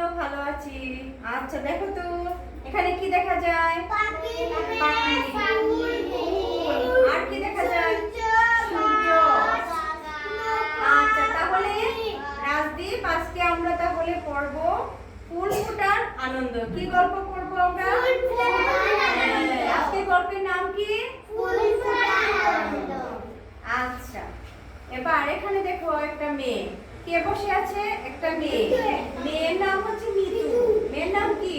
আমিও ভালো আছি। আচ্ছা দেখো তো এখানে কি দেখা যায়? পাখি। আর কি দেখা যায়? সূর্য। আচ্ছা তাহলে রাজদীপ আজকে আমরা তাহলে পড়ব ফুল ফোটার আনন্দ। কি গল্প পড়বো আমরা? আজকে গল্পের নাম কি? ফুল ফোটার আনন্দ। আচ্ছা এবার এখানে দেখো একটা মেয়ে, কে বসে আছে? একটা মেয়ে। মেয়ের নাম হচ্ছে মিতু। মেয়ের নাম কি?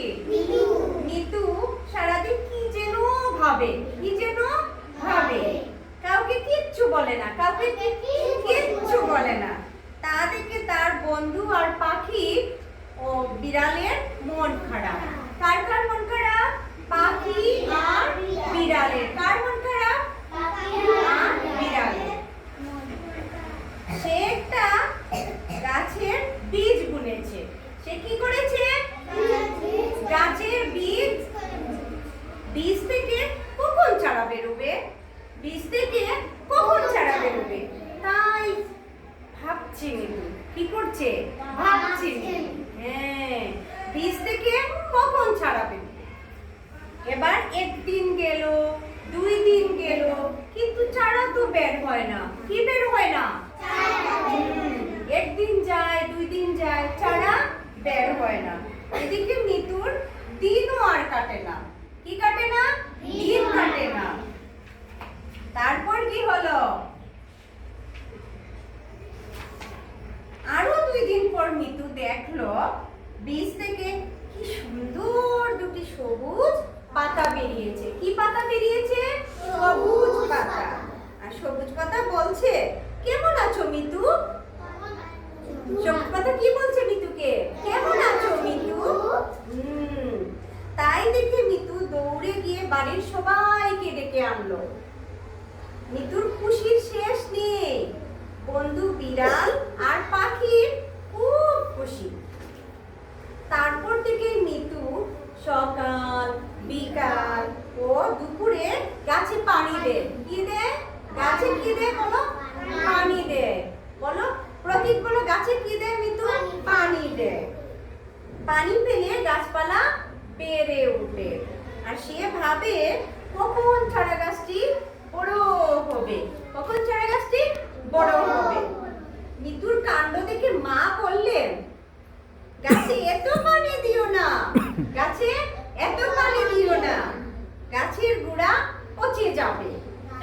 মিতু। সারাদিন কি যেন ভাবে, কি যেন ভাবে, কাউকে কিচ্ছু বলে না, কাউকে কিচ্ছু বলে না। তা দেখে তার বন্ধু আর পাখি ও বিড়ালের মন খারাপ। কার কার মন খারাপ? পাখি আর বিড়ালের। কার মন খারাপ? আর বিড়ালের। সে একটা গাছের বীজ বুনেছে। সে কি করেছে? গাছের বীজ। বীজ থেকে কখন চারা বেরোবে? বীজ থেকে কখন চারা বেরোবে তাই ভাবছে মিতু। কি করছে? ভাবছে। হ্যাঁ, বীজ থেকে কখন চারা বেরোবে। এবার একদিন গেল, 2 দিন গেল, কিন্তু চারা তো বের হয় না। কি বের হয় না? একদিন যায়, 2 দিন যায়, চারা বের হয় না। এদিকে মিতুর দিনও আর কাটে না। কি কাটে না? দিন কাটে না। তারপর কি হলো? আরো 2 দিন পর মিতু দেখলো বীজ থেকে কি সুন্দর দুটি সবুজ পাতা বেরিয়েছে। কি পাতা বেরিয়েছে? সবুজ পাতা। আর সবুজ পাতা বলছে, কেমন আছো মিতু? সবুজ পাতা কি বলছে মিতুকে? কেমন আছো মিতু? তাই দেখে মিতু দৌড়ে গিয়ে বাড়ির সবাইকে ডেকে আনলো। মিতুর খুশির শেষ নেই। বন্ধু বিড়াল আর পাখির খুব খুশি। তারপর থেকে মিতু সকাল, বিকাল ও দুপুরে গাছে পানি দেয়। কি দেয়? গাছে কি দেয় বলো? পানি দেয়। বলো প্রতীক, বলো গাছে কি দেয় মিতু? পানি দেয়। পানি পেলে গাছপালা বেড়ে ওঠে। আর সে ভাবে কখন চারা গাছটি বড় হবে, কখন চারা গাছটি বড় হবে। মিতুর কাণ্ড দেখে মা বললেন, গাছে এত পানি দিও না, গাছে এত পানি দিও না, গাছের গোড়া পচে যাবে।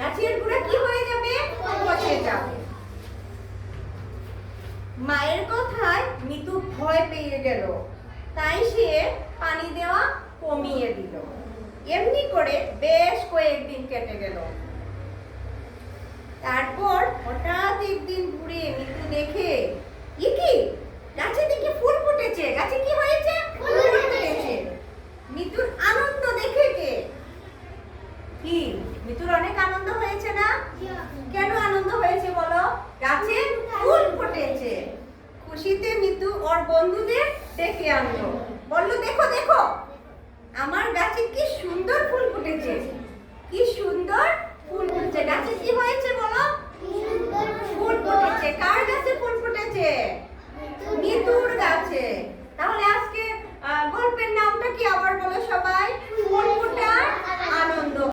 গাছের গোড়া কি হয়ে যাবে? পচে যাবে। মায়ের কথায় মিতু ভয় পেয়ে গেল। তাই সে পানি দেওয়া কমিয়ে দিল। এমনি করে বেশ কয়েকদিন কেটে গেল। তারপর হঠাৎ একদিন ঘুরে মিতু দেখে, কি গাছে দেখে ফুল ফুটেছে। গাছে কি হয়েছে? ফুল ফুটেছে। মিতুর আনন্দ দেখে কে? কি মিতুর অনেক আনন্দ হয়েছে না? কেন আনন্দ হয়েছে বলো? গাছে ফুল ফুটেছে। খুশিতে মিতু ওর বন্ধুদের ডেকে আনলো।